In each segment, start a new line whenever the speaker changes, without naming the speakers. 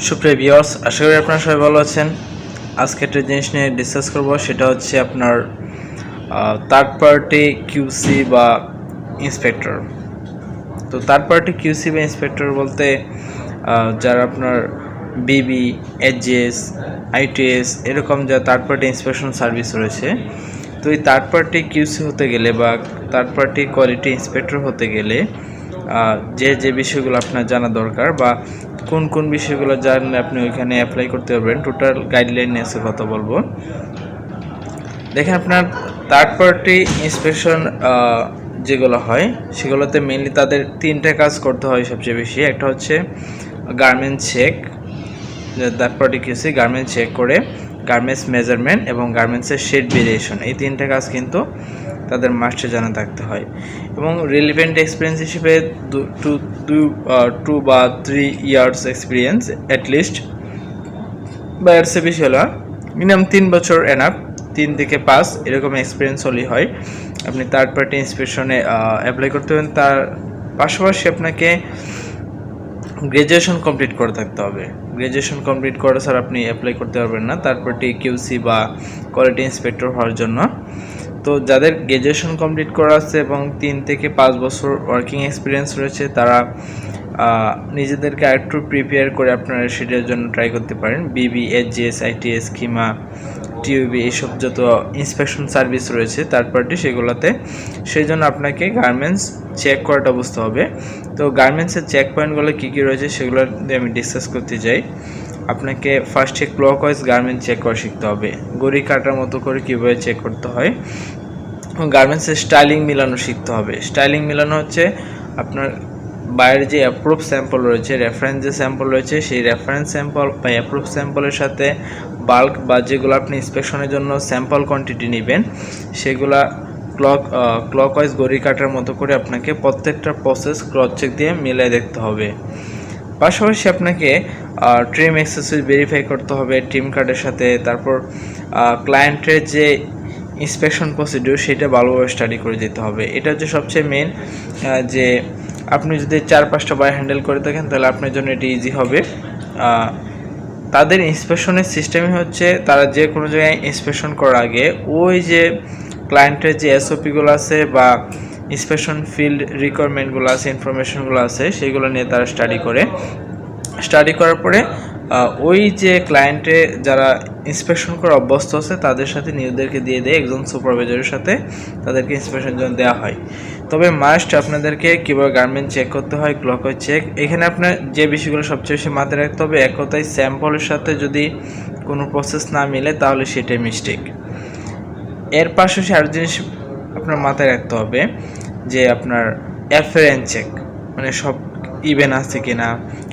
সুপ্রিয় ভিউয়ার্স, আশা করি আপনারা সবাই ভালো আছেন। আজকে একটা জিনিস নিয়ে ডিসকাস করব, সেটা হচ্ছে আপনার থার্ড পার্টি কিউসি বা ইন্সপেক্টর। তো থার্ড পার্টি কিউসি বা ইন্সপেক্টর বলতে যারা আপনার বিবি, এইচএস, আইটিএস এরকম যা থার্ড পার্টি ইন্সপেকশন সার্ভিস রয়েছে, তো এই থার্ড পার্টি কিউসি হতে গেলে বা থার্ড পার্টি কোয়ালিটি ইন্সপেক্টর হতে গেলে যে বিষয়গুলো আপনার জানা দরকার বা কোন বিষয়গুলো জানলে আপনি ওইখানে অ্যাপ্লাই করতে পারবেন, টোটাল গাইডলাইন নিয়ে কথা বলবো। দেখেন, আপনার থার্ড পার্টি ইন্সপেকশন যেগুলো হয় সেগুলোতে মেইনলি তাদের তিনটা কাজ করতে হয় সবচেয়ে বেশি। একটা হচ্ছে garment check, third party QC garment check করে গার্মেন্টস মেজারমেন্ট এবং গার্মেন্টসের শেড ভেরিয়েশন, এই তিনটা কাজ কিন্তু তাদের মাস্টে জানা থাকতে হয়। এবং রিলিভেন্ট এক্সপিরিয়েন্স হিসেবে 2 বা 3 ইয়ার্স এক্সপিরিয়েন্স অ্যাটলিস্ট, বা এর চেয়ে বেশি হলো মিনিমাম 3 বছর এনাফ, 3 থেকে 5 এরকম এক্সপিরিয়েন্স হলেই হয় আপনি থার্ড পার্টি ইন্সপেকশনে অ্যাপ্লাই করতে পারেন। তার পাশাপাশি আপনাকে গ্র্যাজুয়েশন কমপ্লিট করে থাকতে হবে। গ্র্যাজুয়েশন কমপ্লিট করে স্যার আপনি অ্যাপ্লাই করতে পারবেন না থার্ড পার্টি কিউসি বা কোয়ালিটি ইন্সপেক্টর হওয়ার জন্য। তো যাদের গ্র্যাজুয়েশন কমপ্লিট করা আছে এবং 3 থেকে 5 বছর ওয়ার্কিং এক্সপিরিয়েন্স রয়েছে, তারা নিজেদেরকে আরেকটু প্রিপেয়ার করে আপনারা সেটার জন্য ট্রাই করতে পারেন। বিবি, এইচজিএস, আইটিএস, কিমা, টিউবি এইসব যত ইন্সপেকশন সার্ভিস রয়েছে থার্ড পার্টি, সেগুলোতে সেই জন্য আপনাকে গার্মেন্টস চেক করাটা বুঝতে হবে। তো গার্মেন্টসের চেক পয়েন্টগুলো কী কী রয়েছে সেগুলো দিয়ে আমি ডিসকাস করতে চাই। আপনাকে ফার্স্টে ক্লকওয়াইজ গার্মেন্ট চেক করা শিখতে হবে, ঘড়ি কাটার মতো করে কীভাবে চেক করতে হয়। গার্মেন্টসের স্টাইলিং মিলানো শিখতে হবে। স্টাইলিং মিলানো হচ্ছে আপনার বাইরের যে অ্যাপ্রুভ স্যাম্পল রয়েছে, রেফারেন্স যে স্যাম্পল রয়েছে, সেই রেফারেন্স স্যাম্পল বা অ্যাপ্রুভ স্যাম্পলের সাথে বাল্ক বা যেগুলো আপনি ইন্সপেকশনের জন্য স্যাম্পল কোয়ান্টিটি নেবেন, সেগুলা ক্লকওয়াইজ ঘড়ি কাটার মতো করে আপনাকে প্রত্যেকটা প্রসেস ক্রস চেক দিয়ে মিলিয়ে দেখতে হবে। পাশাপাশি আপনাকে ট্রিম এক্সেসরিজ ভেরিফাই করতে হবে টিম কার্ডের সাথে। তারপর ক্লায়েন্টের যে ইন্সপেকশন প্রসিডিউর সেটা ভালোভাবে স্টাডি করে যেতে হবে। এটা হচ্ছে সবচেয়ে মেন, যে আপনি যদি 4-5টা বাই হ্যান্ডেল করে থাকেন তাহলে আপনার জন্য এটি ইজি হবে। তাদের ইন্সপেকশনের সিস্টেমই হচ্ছে, তারা যে কোনো জায়গায় ইন্সপেকশন করার আগে ওই যে ক্লায়েন্টের যে এসওপিগুলো আছে বা ইন্সপেকশন ফিল্ড রিকোয়ারমেন্টগুলো আছে, ইনফরমেশনগুলো আছে, সেগুলো নিয়ে তারা স্টাডি করার পরে ওই যে ক্লায়েন্টে যারা ইন্সপেকশন করে অভ্যস্ত আছে তাদের সাথে নিজেদেরকে দিয়ে দেয়, একজন সুপারভাইজারের সাথে তাদেরকে ইন্সপেকশন জন্য দেওয়া হয়। তবে মাস্ট আপনাদেরকে কীভাবে গার্মেন্ট চেক করতে হয়, ক্লকওয়াইজ চেক, এখানে আপনার যে বিষয়গুলো সবচেয়ে বেশি মাথায় রাখতে হবে, এক কথায় স্যাম্পলের সাথে যদি কোনো প্রসেস না মিলে তাহলে সেটাই মিস্টেক। এর পাশাপাশি আরও জিনিস আপনার মাথায় রাখতে হবে যে আপনার অ্যাফারেন্স চেক, মানে সব ইভেন আছে কিনা,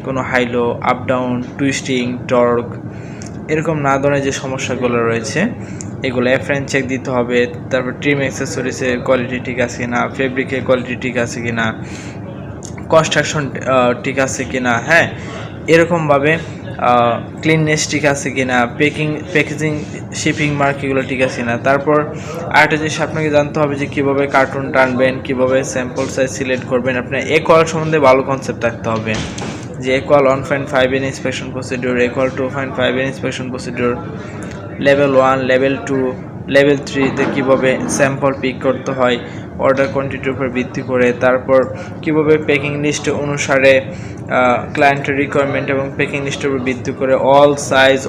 কোনো হাইলো, আপ ডাউন, টুইস্টিং, টর্ক এরকম না ধরনের যে সমস্যাগুলো রয়েছে এগুলো অ্যাফারেন্স চেক দিতে হবে। তারপর ট্রিম অ্যাক্সেসরিজের কোয়ালিটি ঠিক আছে কিনা, ফেব্রিকের কোয়ালিটি ঠিক আছে কিনা, কনস্ট্রাকশন ঠিক আছে কিনা, হ্যাঁ এরকমভাবে ক্লিননেস ঠিক আছে কিনা, প্যাকেজিং শিপিং মার্ক এগুলো ঠিক আছে কিনা। তারপর আরেকটা জিনিস আপনাকে জানতে হবে যে কীভাবে কার্টুন টানবেন, কীভাবে স্যাম্পল সাইজ সিলেক্ট করবেন। আপনার ইকুয়াল সম্বন্ধে ভালো কনসেপ্ট রাখতে হবে, যে ইকুয়াল 1.5 এর ইন্সপেকশন প্রসিডিউর, ইকুয়াল 2.5 এর inspection procedure, level 1, level 2, level 3-তে কীভাবে স্যাম্পল পিক করতে হয় অর্ডার কোয়ান্টিটির উপর ভিত্তি করে। তারপর কীভাবে প্যাকিং লিস্ট অনুসারে ক্লায়েন্টের রিকোয়ারমেন্ট এবং প্যাকিং লিস্টের উপর ভিত্তি করে অল সাইজ,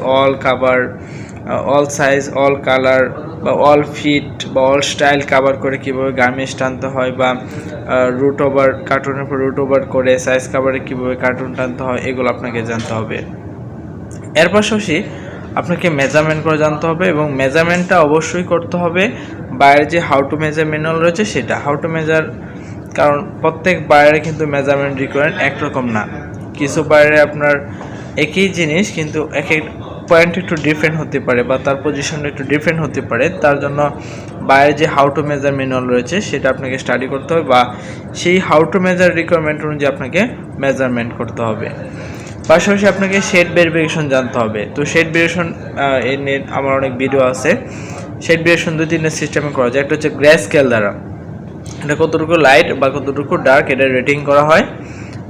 অল কালার বা অল ফিট বা অল স্টাইল কাভার করে কীভাবে গার্মেন্টস টানতে হয়, বা রুট ওভার, কার্টুনের উপর রুট ওভার করে সাইজ কাভারে কীভাবে কার্টুন টানতে হয়, এগুলো আপনাকে জানতে হবে। এর পাশাপাশি আপনাকে মেজারমেন্ট করে জানতে হবে, এবং মেজারমেন্টটা অবশ্যই করতে হবে বাইরে যে হাউ টু মেজার ম্যানুয়াল রয়েছে সেটা হাউ টু মেজার, কারণ প্রত্যেক বাইরে কিন্তু মেজারমেন্ট রিকোয়ারমেন্ট একরকম না। কিছু বাইরে আপনার একই জিনিস কিন্তু এক এক পয়েন্ট একটু ডিফারেন্ট হতে পারে বা তার পজিশনটা একটু ডিফারেন্ট হতে পারে। তার জন্য বাইরে যে হাউ টু মেজার ম্যানুয়াল রয়েছে সেটা আপনাকে স্টাডি করতে হবে, বা সেই হাউ টু মেজার রিকোয়ারমেন্ট অনুযায়ী আপনাকে মেজারমেন্ট করতে হবে। পাশাপাশি আপনাকে শেড ভেরিফিকেশন জানতে হবে। তো শেড ভেরিফিকেশন এর নিয়ে আমার অনেক ভিডিও আছে। শেড ভেরিফিকেশন 2-3টা সিস্টেমে করা যায়। একটা হচ্ছে গ্রে স্কেল দ্বারা, এটা কতটুকু লাইট বা কতটুকু ডার্ক এটা রেটিং করা হয়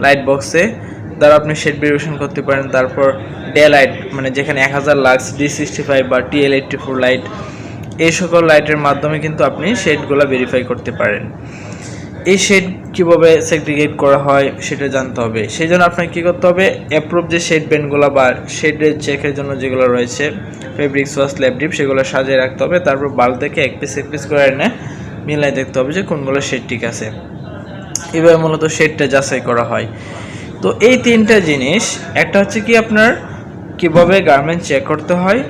লাইট বক্সে। দ্বারা আপনি শেড ভেরিফিকেশন করতে পারেন। তারপর ডে লাইট মানে যেখানে 1000 লাক্স, D65 বা TL84 লাইট, এই সকল লাইটের মাধ্যমে কিন্তু আপনি শেডগুলো ভেরিফাই করতে পারেন। এই শেড কীভাবে সেগ্রিগেট করা হয় সেটা জানতে হবে। সেই জন্য আপনাকে কী করতে হবে, অ্যাপ্রুভ যে শেড ব্যান্ডগুলো বা শেডের চেকের জন্য যেগুলো রয়েছে ফেব্রিক সোয়াস স্ল্যাব ডিপ, সেগুলো সাজিয়ে রাখতে হবে। তারপর বাল থেকে এক পিস করে এনে মিলাই দেখতে হবে যে কোনগুলো শেড ঠিক আছে। এভাবে মূলত শেডটা যাচাই করা হয়। তো এই তিনটা জিনিস, একটা হচ্ছে কি আপনার কীভাবে গার্মেন্টস চেক করতে হয়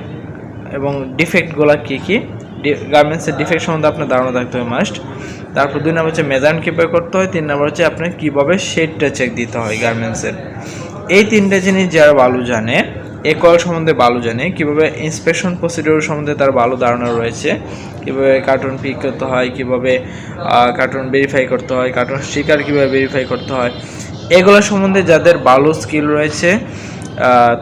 এবং ডিফেক্টগুলো কী কী, গার্মেন্টসের ডিফেক্ট সম্বন্ধে আপনার ধারণা থাকতে হবে মাস্ট। তারপর 2 নম্বর হচ্ছে মেজারমেন্ট কীভাবে করতে হয়, 3 নম্বর হচ্ছে আপনার কীভাবে শেডটা চেক দিতে হয় গার্মেন্টসের। এই তিনটা জিনিস যারা ভালো জানে, এই কল সম্বন্ধে ভালো জানে, কীভাবে ইন্সপেকশন প্রসিডিউর সম্বন্ধে তার ভালো ধারণা রয়েছে, কীভাবে কার্টুন পিক করতে হয়, কীভাবে কার্টুন ভেরিফাই করতে হয়, কার্টুন স্টিকার কীভাবে ভেরিফাই করতে হয়, এগুলো সম্বন্ধে যাদের ভালো স্কিল রয়েছে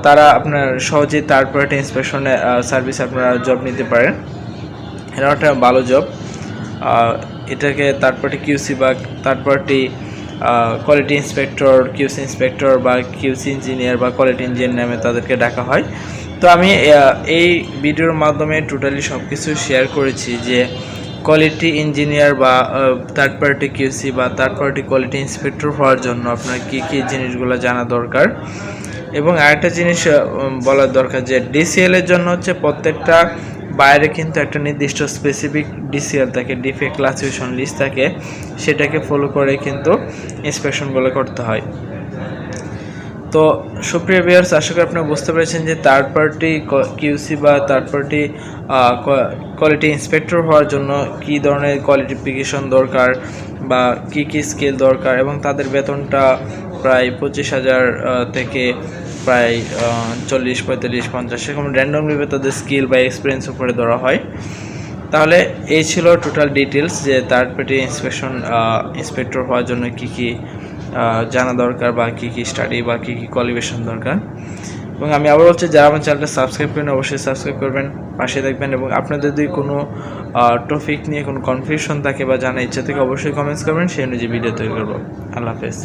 তারা আপনার সহজেই থার্ড পার্টি ইন্সপেকশনে সার্ভিস আপনারা জব নিতে পারেন। এটা একটা ভালো জব। এটাকে থার্ড পার্টি কিউসি বা third party quality inspector, QC inspector বা কিউসি ইঞ্জিনিয়ার বা কোয়ালিটি ইঞ্জিনিয়ার নামে তাদেরকে ডাকা হয়। তো আমি এই ভিডিওর মাধ্যমে টোটালি সব কিছু শেয়ার করেছি যে কোয়ালিটি ইঞ্জিনিয়ার বা থার্ড পার্টি কিউসি বা থার্ড পার্টি কোয়ালিটি ইন্সপেক্টর হওয়ার জন্য আপনার কী কী জিনিসগুলো জানা দরকার। এবং আরেকটা জিনিস বলার দরকার যে ডিসিএল এর জন্য হচ্ছে প্রত্যেকটা বাইরে কিন্তু একটা নির্দিষ্ট স্পেসিফিক ডিসিএল থাকে, ডিফেক্ট ক্লাসিফিকেশন লিস্ট থাকে, সেটাকে ফলো করে কিন্তু ইন্সপেকশনগুলো করতে হয়। তো সুপ্রিয় ভিউয়ার্স, আশা করি আপনারা বুঝতে পেরেছেন যে থার্ড পার্টি কিউসি বা থার্ড পার্টি কোয়ালিটি ইন্সপেক্টর হওয়ার জন্য কী ধরনের কোয়ালিফিকেশন দরকার বা কী কী স্কিল দরকার, এবং তাদের বেতনটা প্রায় 25,000 থেকে প্রায় 40, 45, 50 সেরকম র্যান্ডমলি তাদের স্কিল বা এক্সপিরিয়েন্স উপরে ধরা হয়। তাহলে এই ছিল টোটাল ডিটেলস যে থার্ড পার্টি ইন্সপেক্টর হওয়ার জন্য কী কী জানা দরকার বা কী কী স্টাডি বা কী কী কোয়ালিফিকেশন দরকার। এবং আমি আবার বলছি, যারা আমার চ্যানেলটা সাবস্ক্রাইব করেন অবশ্যই সাবস্ক্রাইব করবেন, পাশে দেখবেন। এবং আপনাদের যদি কোনো টপিক নিয়ে কোনো কনফিউশন থাকে বা জানার ইচ্ছা থেকে অবশ্যই কমেন্টস করবেন, সেই অনুযায়ী ভিডিও তৈরি করবো। আল্লাহ হাফেজ।